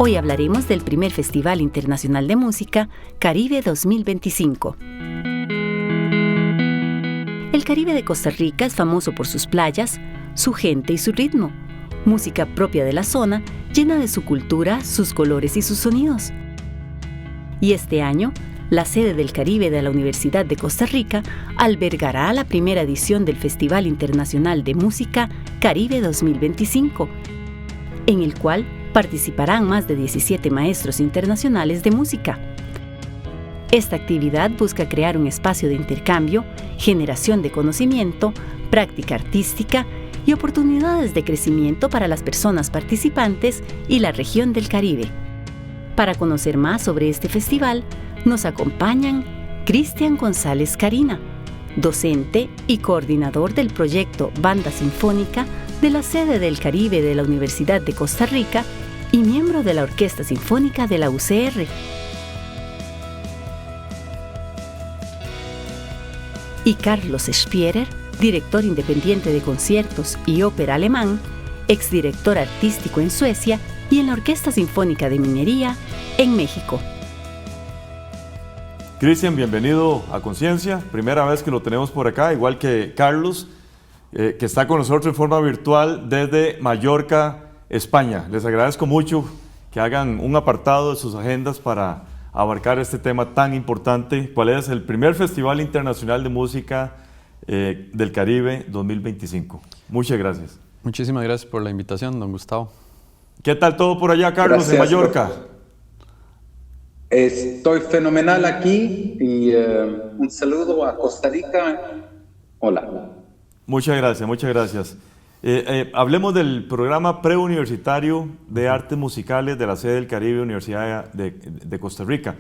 Hoy hablaremos del primer Festival Internacional de Música, Caribe 2025. El Caribe de Costa Rica es famoso por sus playas, su gente y su ritmo, música propia de la zona, llena de su cultura, sus colores y sus sonidos. Y este año, la sede del Caribe de la Universidad de Costa Rica albergará la primera edición del Festival Internacional de Música Caribe 2025, en el cual participarán más de 17 maestros internacionales de música. Esta actividad busca crear un espacio de intercambio, generación de conocimiento, práctica artística y oportunidades de crecimiento para las personas participantes y la región del Caribe. Para conocer más sobre este festival, nos acompañan Cristian González Carina, docente y coordinador del proyecto Banda Sinfónica de la sede del Caribe de la Universidad de Costa Rica y miembro de la Orquesta Sinfónica de la UCR. Y Carlos Spierer, director independiente de conciertos y ópera alemán, exdirector artístico en Suecia y en la Orquesta Sinfónica de Minería en México. Cristian, bienvenido a Conciencia. Primera vez que lo tenemos por acá, igual que Carlos, que está con nosotros en forma virtual desde Mallorca, España. Les agradezco mucho que hagan un apartado de sus agendas para abarcar este tema tan importante, cuál es el primer Festival Internacional de Música del Caribe 2025. Muchas gracias. Muchísimas gracias por la invitación, don Gustavo. ¿Qué tal todo por allá, Carlos, gracias, en Mallorca? Estoy fenomenal aquí y un saludo a Costa Rica. Hola. Muchas gracias, muchas gracias. Hablemos del programa preuniversitario de artes musicales de la sede del Caribe, Universidad de Costa Rica.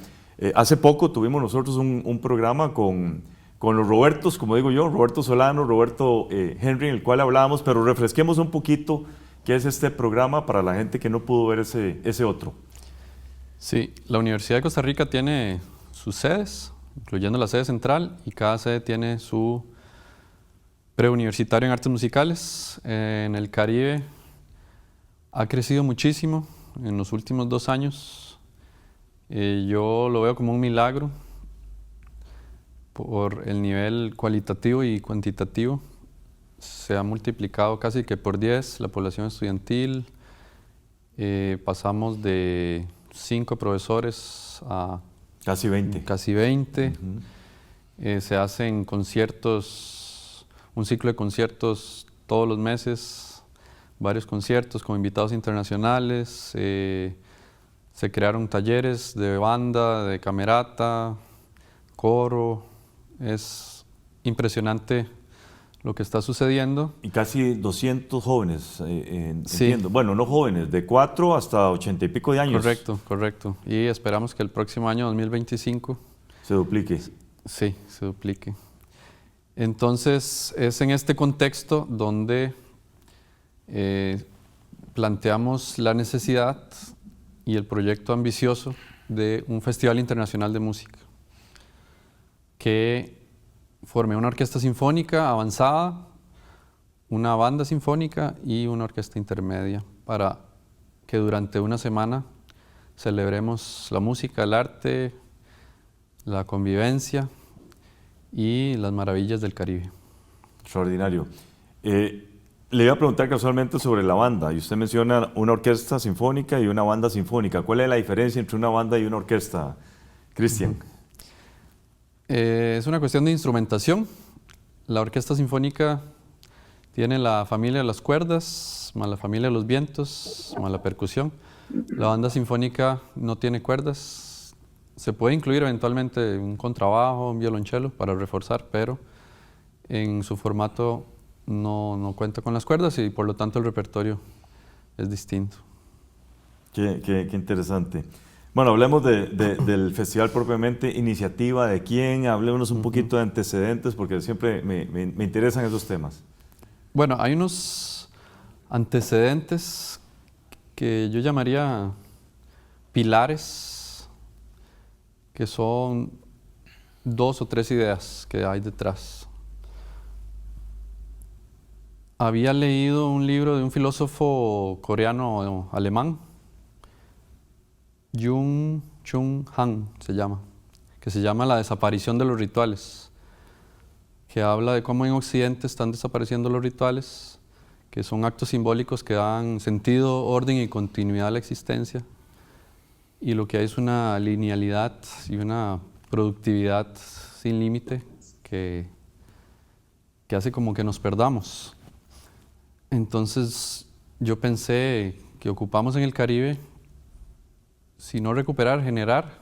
Hace poco tuvimos nosotros un programa con los Robertos, como digo yo, Roberto Solano, Roberto Henry, en el cual hablábamos, pero refresquemos un poquito qué es este programa para la gente que no pudo ver ese otro. Sí, la Universidad de Costa Rica tiene sus sedes, incluyendo la sede central, y cada sede tiene su preuniversitario en artes musicales. En el Caribe ha crecido muchísimo en los últimos 2 años. Yo lo veo como un milagro por el nivel cualitativo y cuantitativo. Se ha multiplicado casi que por 10 la población estudiantil. Pasamos de 5 profesores a casi 20. Casi 20. Se hacen conciertos, un ciclo de conciertos todos los meses, varios conciertos con invitados internacionales. Se crearon talleres de banda, de camerata, coro. Es impresionante lo que está sucediendo. Y casi 200 jóvenes, sí. Entiendo. Bueno, no jóvenes, de 4 hasta 80 y pico de años. Correcto. Y esperamos que el próximo año, 2025... se duplique. Sí, se duplique. Entonces, es en este contexto donde planteamos la necesidad y el proyecto ambicioso de un Festival Internacional de Música que forme una orquesta sinfónica avanzada, una banda sinfónica y una orquesta intermedia para que durante una semana celebremos la música, el arte, la convivencia y las maravillas del Caribe. Extraordinario. Le iba a preguntar casualmente sobre la banda y usted menciona una orquesta sinfónica y una banda sinfónica. ¿Cuál es la diferencia entre una banda y una orquesta, Cristian? Es una cuestión de instrumentación. La orquesta sinfónica tiene la familia de las cuerdas, más la familia de los vientos, más la percusión. La banda sinfónica no tiene cuerdas. Se puede incluir eventualmente un contrabajo, un violonchelo para reforzar, pero en su formato no cuenta con las cuerdas y por lo tanto el repertorio es distinto. Qué interesante. Bueno, hablemos del festival propiamente, iniciativa de quién, hablemos un poquito de antecedentes porque siempre me interesan esos temas. Bueno, hay unos antecedentes que yo llamaría pilares, que son 2 o 3 ideas que hay detrás. Había leído un libro de un filósofo coreano-alemán Jung Chung Han se llama, que se llama La desaparición de los rituales, que habla de cómo en Occidente están desapareciendo los rituales, que son actos simbólicos que dan sentido, orden y continuidad a la existencia, y lo que hay es una linealidad y una productividad sin límite que hace como que nos perdamos. Entonces yo pensé que ocupamos en el Caribe, si no recuperar, generar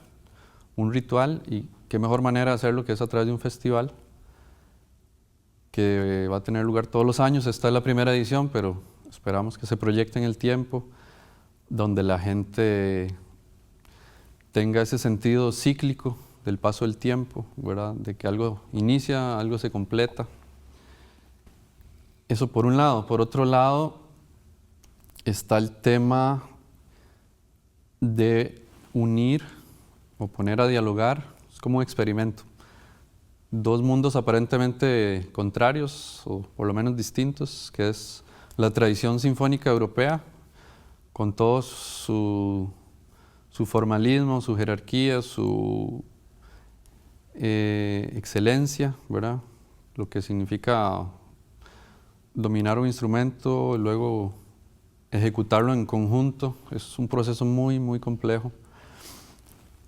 un ritual, y qué mejor manera de hacerlo que es a través de un festival que va a tener lugar todos los años. Esta es la primera edición, pero esperamos que se proyecte en el tiempo, donde la gente tenga ese sentido cíclico del paso del tiempo, ¿verdad? De que algo inicia, algo se completa. Eso por un lado. Por otro lado, está el tema de unir o poner a dialogar, es como un experimento, dos mundos aparentemente contrarios, o por lo menos distintos, que es la tradición sinfónica europea, con todo su formalismo, su jerarquía, su excelencia, ¿verdad? Lo que significa dominar un instrumento, luego ejecutarlo en conjunto, es un proceso muy, muy complejo.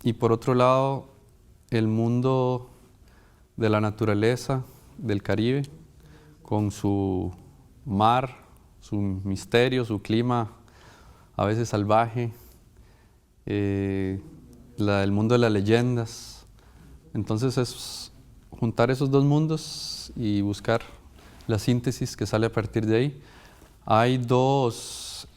Y por otro lado, el mundo de la naturaleza del Caribe, con su mar, su misterio, su clima a veces salvaje, el mundo de las leyendas. Entonces es juntar esos dos mundos y buscar la síntesis que sale a partir de ahí. Hay dos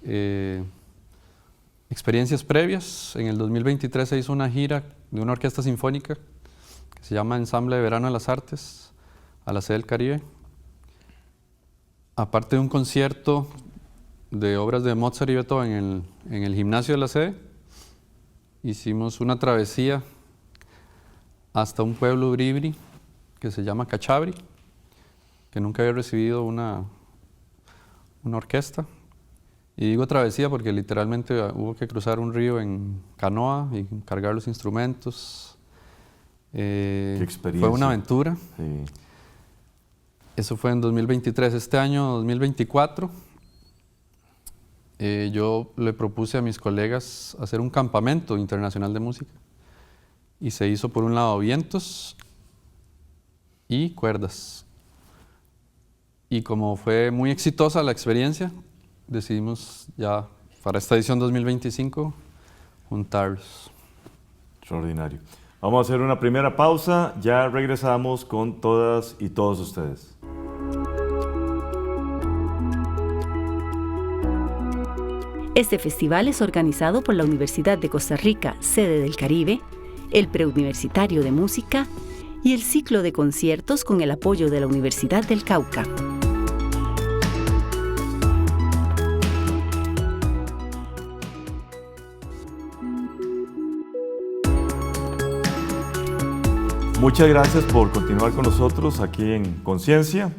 experiencias previas. En el 2023 se hizo una gira de una orquesta sinfónica que se llama Ensamble de Verano de las Artes a la sede del Caribe. Aparte de un concierto de obras de Mozart y Beethoven en el gimnasio de la sede, hicimos una travesía hasta un pueblo bribri que se llama Cachabri, que nunca había recibido una orquesta. Y digo travesía porque literalmente hubo que cruzar un río en canoa y cargar los instrumentos. Qué experiencia. Fue una aventura. Sí. Eso fue en 2023. Este año, 2024, yo le propuse a mis colegas hacer un campamento internacional de música. Y se hizo por un lado vientos y cuerdas. Y como fue muy exitosa la experiencia, decidimos ya para esta edición 2025 juntarlos. Extraordinario. Vamos a hacer una primera pausa, ya regresamos con todas y todos ustedes. Este festival es organizado por la Universidad de Costa Rica, sede del Caribe, el Preuniversitario de Música y el ciclo de conciertos con el apoyo de la Universidad del Cauca. Muchas gracias por continuar con nosotros aquí en Conciencia.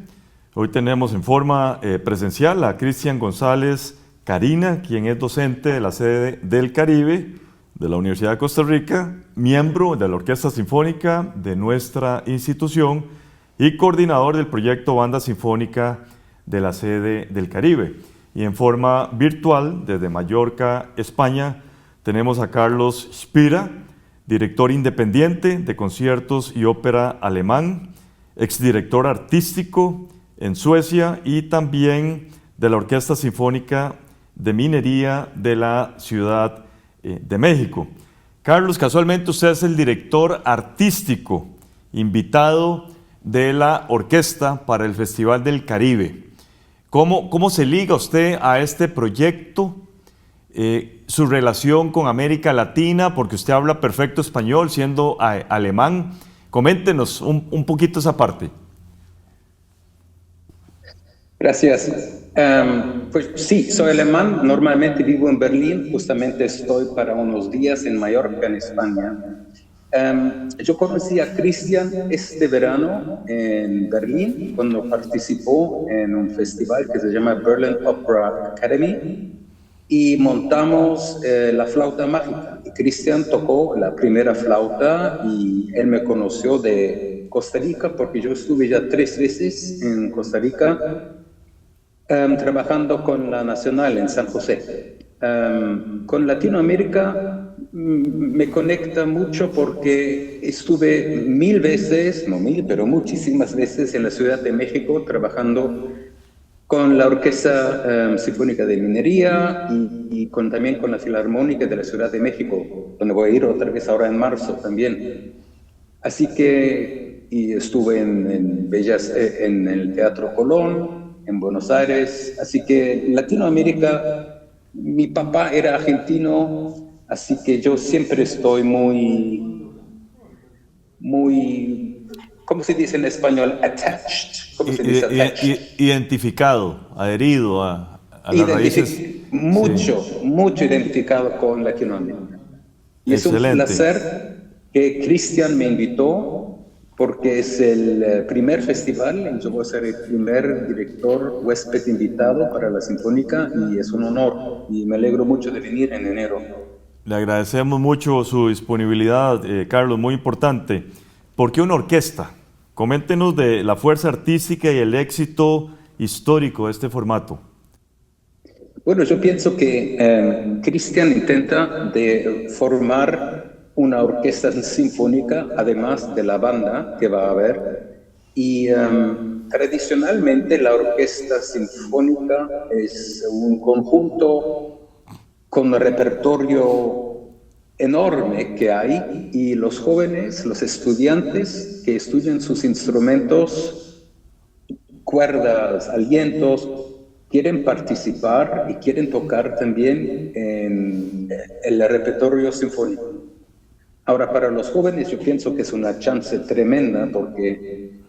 Hoy tenemos en forma presencial a Cristian González Carina, quien es docente de la sede del Caribe de la Universidad de Costa Rica, miembro de la Orquesta Sinfónica de nuestra institución y coordinador del proyecto Banda Sinfónica de la sede del Caribe. Y en forma virtual, desde Mallorca, España, tenemos a Carlos Spira, director independiente de conciertos y ópera alemán, exdirector artístico en Suecia y también de la Orquesta Sinfónica de Minería de la Ciudad de México. Carlos, casualmente usted es el director artístico invitado de la orquesta para el Festival del Caribe. ¿Cómo se liga usted a este proyecto? Su relación con América Latina, porque usted habla perfecto español siendo alemán. Coméntenos un poquito esa parte. Gracias. Pues sí, soy alemán, normalmente vivo en Berlín, justamente estoy para unos días en Mallorca, en España. Yo conocí a Cristian este verano en Berlín, cuando participó en un festival que se llama Berlin Opera Academy. y montamos la flauta mágica. Y Cristian tocó la primera flauta y él me conoció de Costa Rica porque yo estuve ya 3 veces en Costa Rica trabajando con la Nacional en San José. Con Latinoamérica me conecta mucho porque estuve 1000 veces, no 1000, pero muchísimas veces en la Ciudad de México trabajando con la Orquesta Sinfónica de Minería y también con la Filarmónica de la Ciudad de México, donde voy a ir otra vez ahora en marzo también. Así que y estuve en el Teatro Colón, en Buenos Aires. Así que Latinoamérica, mi papá era argentino, así que yo siempre estoy muy, ¿cómo se dice en español? Attached. ¿Cómo se dice attached? Identificado, adherido a las raíces. Mucho identificado con Latinoamérica. Y Excelente. Es un placer que Cristian me invitó porque es el primer festival y yo voy a ser el primer director huésped invitado para la Sinfónica y es un honor y me alegro mucho de venir en enero. Le agradecemos mucho su disponibilidad, Carlos, muy importante. ¿Por qué una orquesta? Coméntenos de la fuerza artística y el éxito histórico de este formato. Bueno, yo pienso que Cristian intenta de formar una orquesta sinfónica, además de la banda que va a haber. Y tradicionalmente la orquesta sinfónica es un conjunto con un repertorio enorme que hay y los jóvenes, los estudiantes que estudian sus instrumentos, cuerdas, alientos, quieren participar y quieren tocar también en el repertorio sinfónico. Ahora, para los jóvenes yo pienso que es una chance tremenda porque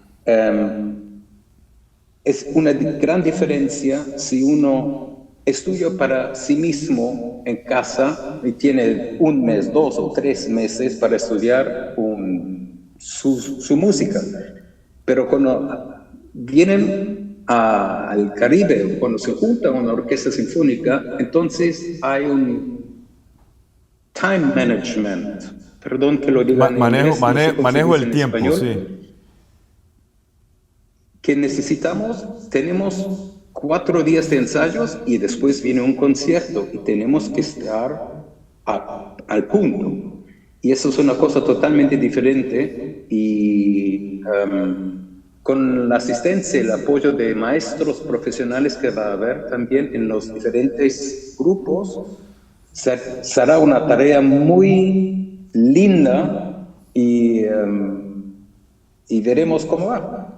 es una gran diferencia si uno estudia para sí mismo en casa y tiene 1 mes, 2 o 3 meses para estudiar su música. Pero cuando vienen al Caribe, cuando se junta una orquesta sinfónica, entonces hay un time management. Perdón que lo diga en inglés. Manejo el tiempo, español, sí. Que tenemos 4 días de ensayos y después viene un concierto y tenemos que estar al punto. Y eso es una cosa totalmente diferente y con la asistencia y el apoyo de maestros profesionales que va a haber también en los diferentes grupos, será una tarea muy linda y veremos cómo va.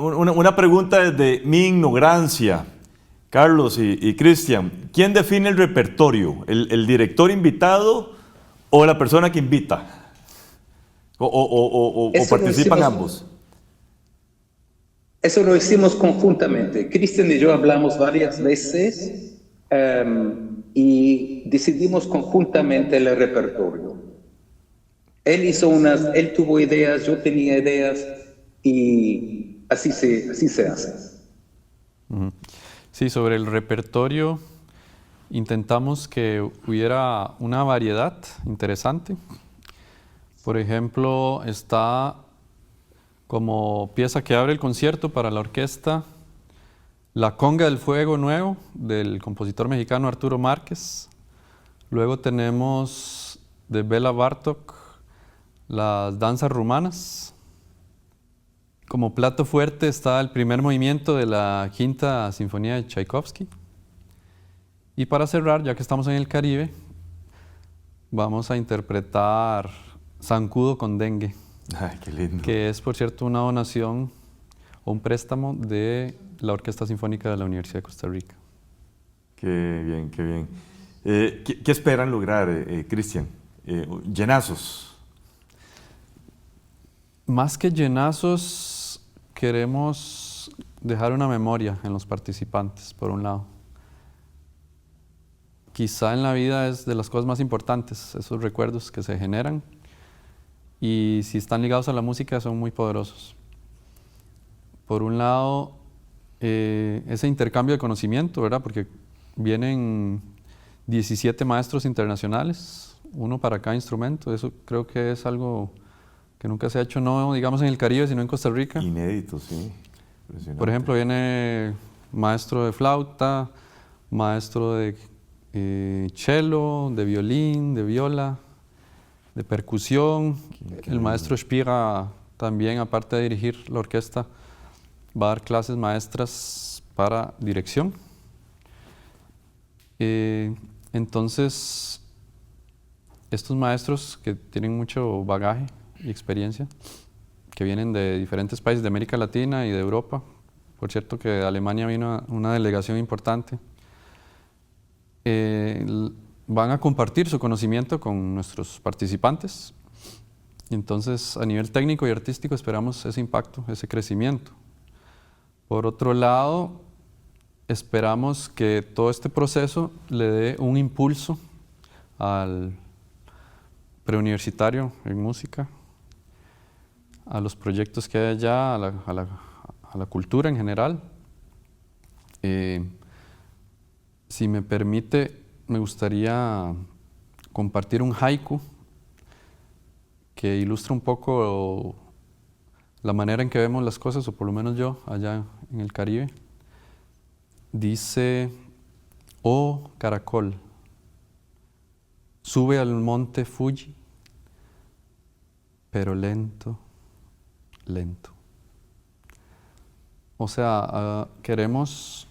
Una pregunta desde mi ignorancia, Carlos y Cristian. ¿Quién define el repertorio? ¿El director invitado o la persona que invita? ¿O participan ambos? Eso lo hicimos conjuntamente. Cristian y yo hablamos varias veces y decidimos conjuntamente el repertorio. Él tuvo ideas, yo tenía ideas y así se hace. Sí, sobre el repertorio intentamos que hubiera una variedad interesante. Por ejemplo, está como pieza que abre el concierto para la orquesta La Conga del Fuego Nuevo, del compositor mexicano Arturo Márquez. Luego tenemos de Bela Bartók las danzas rumanas. Como plato fuerte está el primer movimiento de la Quinta Sinfonía de Tchaikovsky. Y para cerrar, ya que estamos en el Caribe, vamos a interpretar Zancudo con Dengue. Ay, qué lindo. Que es, por cierto, una donación o un préstamo de la Orquesta Sinfónica de la Universidad de Costa Rica. Qué bien, qué bien. ¿Qué esperan lograr, Cristian? ¿Llenazos? Más que llenazos, queremos dejar una memoria en los participantes, por un lado. Quizá en la vida es de las cosas más importantes, esos recuerdos que se generan. Y si están ligados a la música son muy poderosos. Por un lado, ese intercambio de conocimiento, ¿verdad? Porque vienen 17 maestros internacionales, uno para cada instrumento. Eso creo que es algo que nunca se ha hecho, no digamos en el Caribe, sino en Costa Rica. Inédito, sí. Por ejemplo, viene maestro de flauta, maestro de cello, de violín, de viola, de percusión. El maestro Spira también, aparte de dirigir la orquesta, va a dar clases maestras para dirección. Entonces, estos maestros que tienen mucho bagaje y experiencia, que vienen de diferentes países de América Latina y de Europa, por cierto que de Alemania vino una delegación importante, van a compartir su conocimiento con nuestros participantes. Entonces, a nivel técnico y artístico esperamos ese impacto, ese crecimiento. Por otro lado, esperamos que todo este proceso le dé un impulso al preuniversitario en música, a los proyectos que hay allá, a la cultura en general. Si me permite, me gustaría compartir un haiku que ilustra un poco la manera en que vemos las cosas, o por lo menos yo, allá en el Caribe. Dice: oh caracol, sube al monte Fuji, pero lento, lento. O sea, queremos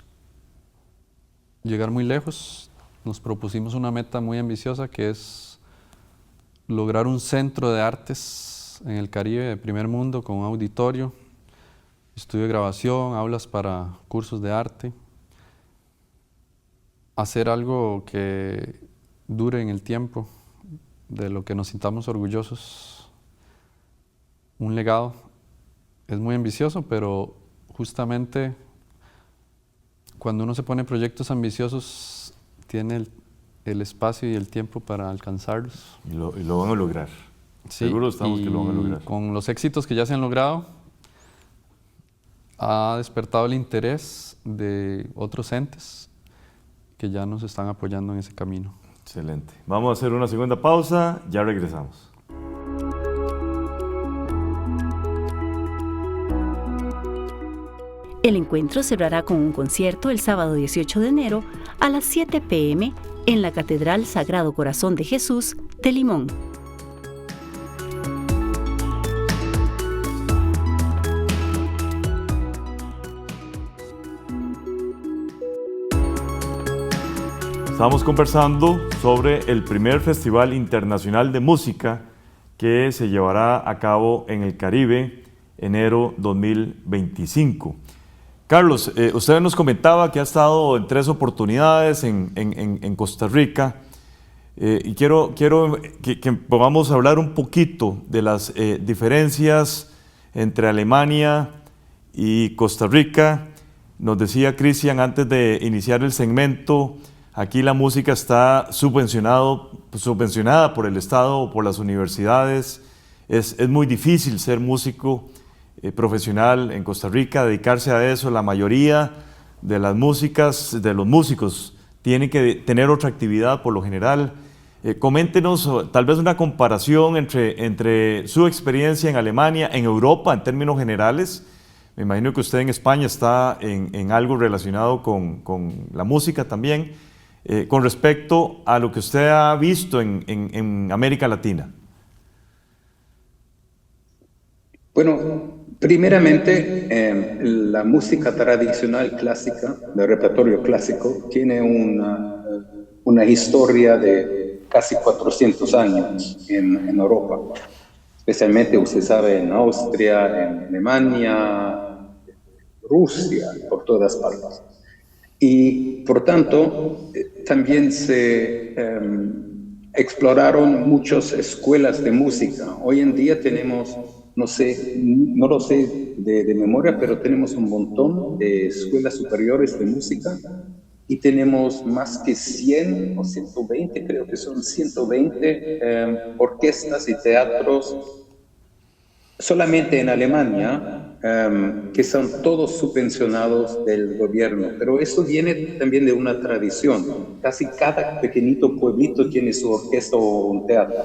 llegar muy lejos. Nos propusimos una meta muy ambiciosa, que es lograr un centro de artes en el Caribe de primer mundo, con un auditorio, estudio de grabación, aulas para cursos de arte. Hacer algo que dure en el tiempo, de lo que nos sintamos orgullosos. Un legado. Es muy ambicioso, pero justamente cuando uno se pone proyectos ambiciosos, tiene el espacio y el tiempo para alcanzarlos. Y lo van a lograr. Sí, seguro estamos que lo van a lograr. Con los éxitos que ya se han logrado, ha despertado el interés de otros entes que ya nos están apoyando en ese camino. Excelente. Vamos a hacer una segunda pausa, ya regresamos. El encuentro cerrará con un concierto el sábado 18 de enero a las 7 p.m. en la Catedral Sagrado Corazón de Jesús de Limón. Estamos conversando sobre el primer Festival Internacional de Música que se llevará a cabo en el Caribe, enero 2025. Carlos, usted nos comentaba que ha estado en 3 oportunidades en Costa Rica y quiero que podamos hablar un poquito de las diferencias entre Alemania y Costa Rica. Nos decía Cristian antes de iniciar el segmento, aquí la música está subvencionada por el Estado o por las universidades. Es muy difícil ser músico profesional en Costa Rica, dedicarse a eso. La mayoría de los músicos tienen que tener otra actividad por lo general. Coméntenos tal vez una comparación entre su experiencia en Alemania, en Europa en términos generales. Me imagino que usted en España está en algo relacionado con la música también, con respecto a lo que usted ha visto en América Latina. Bueno, primeramente, la música tradicional clásica, del repertorio clásico, tiene una historia de casi 400 años en Europa, especialmente, usted sabe, en Austria, en Alemania, Rusia, por todas partes. Y, por tanto, también se exploraron muchas escuelas de música. Hoy en día tenemos, no lo sé de memoria, pero tenemos un montón de escuelas superiores de música y tenemos más que 100 o 120, creo que son 120 orquestas y teatros solamente en Alemania. que son todos subvencionados del gobierno, pero eso viene también de una tradición. Casi cada pequeñito pueblito tiene su orquesta o un teatro.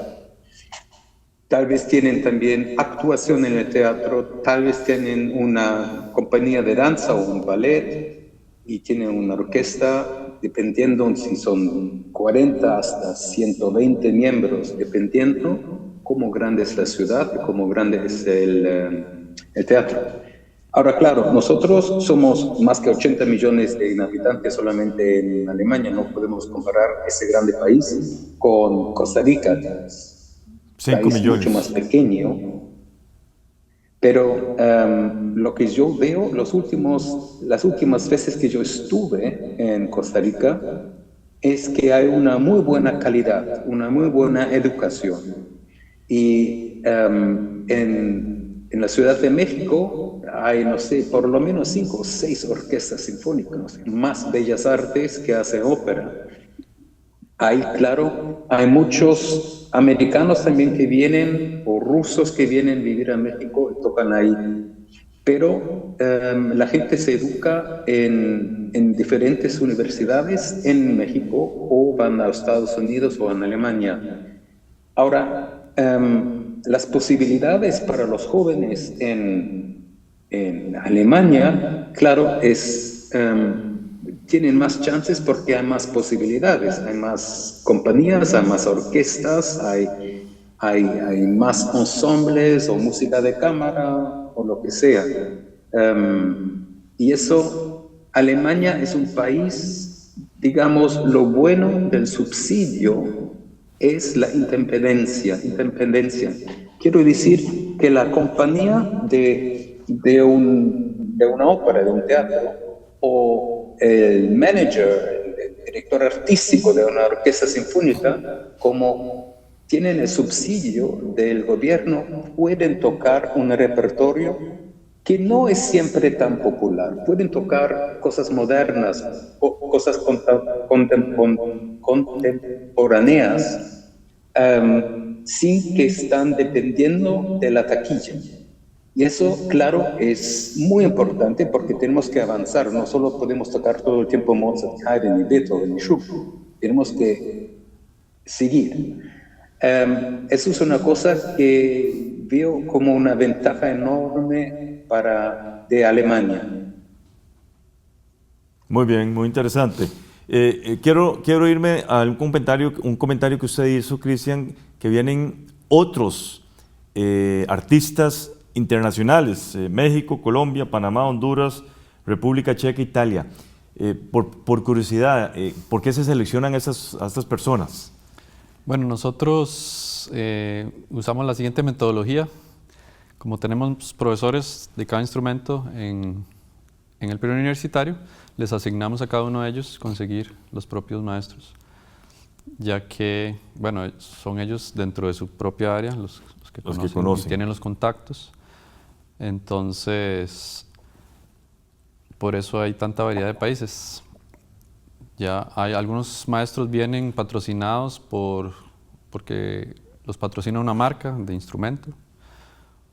Tal vez tienen también actuación en el teatro, tal vez tienen una compañía de danza o un ballet y tienen una orquesta, dependiendo si son 40 hasta 120 miembros, dependiendo cómo grande es la ciudad y cómo grande es el teatro. Ahora, claro, nosotros somos más que 80 millones de habitantes solamente en Alemania, no podemos comparar ese grande país con Costa Rica, 5 país millones. mucho más pequeño, pero lo que yo veo, las últimas veces que yo estuve en Costa Rica, es que hay una muy buena calidad, una muy buena educación. Y en la Ciudad de México hay, no sé, por lo menos 5 o 6 orquestas sinfónicas, más bellas artes que hacen ópera. Ahí, claro, hay muchos americanos también que vienen, o rusos que vienen a vivir a México y tocan ahí. Pero la gente se educa en diferentes universidades en México o van a Estados Unidos o en Alemania. Ahora, las posibilidades para los jóvenes en Alemania, claro, tienen más chances porque hay más posibilidades, hay más compañías, hay más orquestas, hay más ensembles o música de cámara o lo que sea. Y eso, Alemania es un país, digamos, lo bueno del subsidio es la independencia. Quiero decir que la compañía de una ópera, de un teatro, o el manager, el director artístico de una orquesta sinfónica, como tienen el subsidio del gobierno, pueden tocar un repertorio que no es siempre tan popular. Pueden tocar cosas modernas, cosas contemporáneas, sin que están dependiendo de la taquilla. Y eso, claro, es muy importante porque tenemos que avanzar. No solo podemos tocar todo el tiempo Mozart, Haydn y Beethoven y Schubert. Tenemos que seguir. Eso es una cosa que veo como una ventaja enorme de Alemania. Muy bien, muy interesante. Quiero irme a un comentario que usted hizo, Cristian, que vienen otros artistas internacionales, México, Colombia, Panamá, Honduras, República Checa, Italia. Por curiosidad, ¿por qué se seleccionan a estas personas? Bueno, nosotros usamos la siguiente metodología. Como tenemos profesores de cada instrumento en el periodo universitario, les asignamos a cada uno de ellos conseguir los propios maestros, ya que, bueno, son ellos dentro de su propia área los que conocen y tienen los contactos. Entonces, por eso hay tanta variedad de países. Ya hay algunos maestros vienen patrocinados porque los patrocina una marca de instrumento.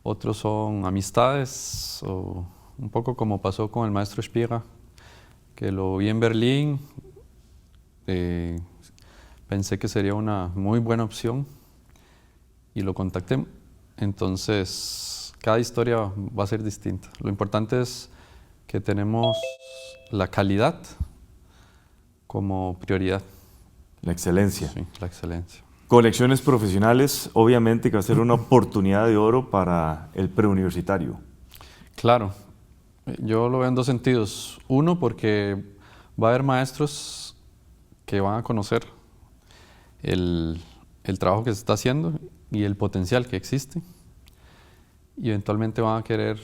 Otros son amistades, o un poco como pasó con el maestro Spira, que lo vi en Berlín. Pensé que sería una muy buena opción y lo contacté. Entonces, cada historia va a ser distinta. Lo importante es que tenemos la calidad como prioridad. La excelencia. Sí, la excelencia. Conexiones profesionales, obviamente que va a ser una oportunidad de oro para el preuniversitario. Claro, yo lo veo en dos sentidos. Uno, porque va a haber maestros que van a conocer el trabajo que se está haciendo y el potencial que existe, y eventualmente van a querer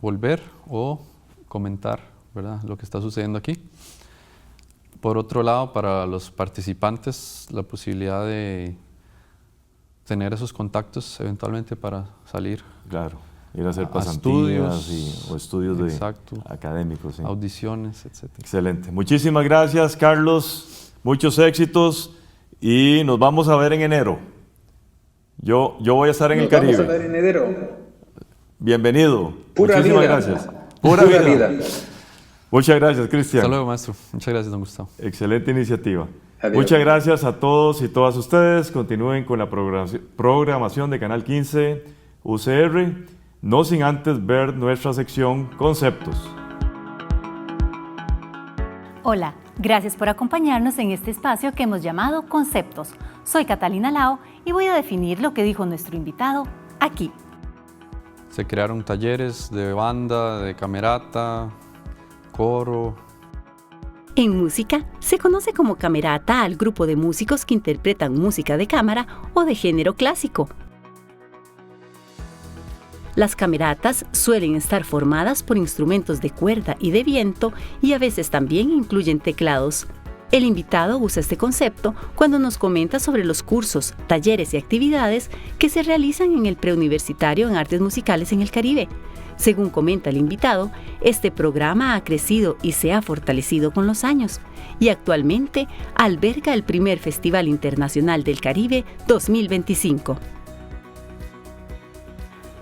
volver o comentar, ¿verdad?, lo que está sucediendo aquí. Por otro lado, para los participantes, la posibilidad de tener esos contactos eventualmente para salir. Claro, ir a hacer pasantías estudios, o estudios exacto, académicos. Sí. Audiciones, etc. Excelente. Muchísimas gracias, Carlos. Muchos éxitos y nos vamos a ver en enero. Yo voy a estar en el Caribe. Nos vamos a ver en enero. Bienvenido. Pura Muchísimas vida. gracias. Pura vida. Muchas gracias, Cristian. Hasta luego, maestro. Muchas gracias, don Gustavo. Excelente iniciativa. Adiós. Muchas gracias a todos y todas ustedes. Continúen con la programación de Canal 15 UCR, no sin antes ver nuestra sección Conceptos. Hola, gracias por acompañarnos en este espacio que hemos llamado Conceptos. Soy Catalina Lao y voy a definir lo que dijo nuestro invitado aquí. Se crearon talleres de banda, de camerata, coro. En música, se conoce como camerata al grupo de músicos que interpretan música de cámara o de género clásico. Las cameratas suelen estar formadas por instrumentos de cuerda y de viento y a veces también incluyen teclados. El invitado usa este concepto cuando nos comenta sobre los cursos, talleres y actividades que se realizan en el preuniversitario en artes musicales en el Caribe. Según comenta el invitado, este programa ha crecido y se ha fortalecido con los años y actualmente alberga el primer Festival Internacional del Caribe 2025.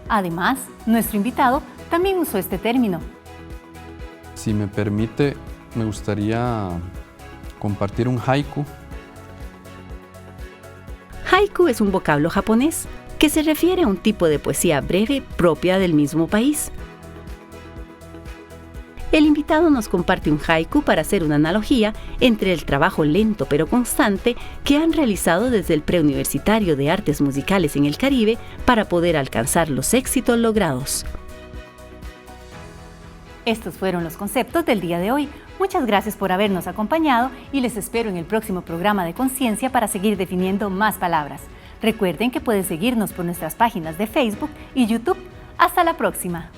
Además, nuestro invitado también usó este término. Si me permite, me gustaría compartir un haiku. Haiku es un vocablo japonés que se refiere a un tipo de poesía breve propia del mismo país. El invitado nos comparte un haiku para hacer una analogía entre el trabajo lento pero constante que han realizado desde el preuniversitario de artes musicales en el Caribe para poder alcanzar los éxitos logrados. Estos fueron los conceptos del día de hoy. Muchas gracias por habernos acompañado y les espero en el próximo programa de Conciencia para seguir definiendo más palabras. Recuerden que pueden seguirnos por nuestras páginas de Facebook y YouTube. Hasta la próxima.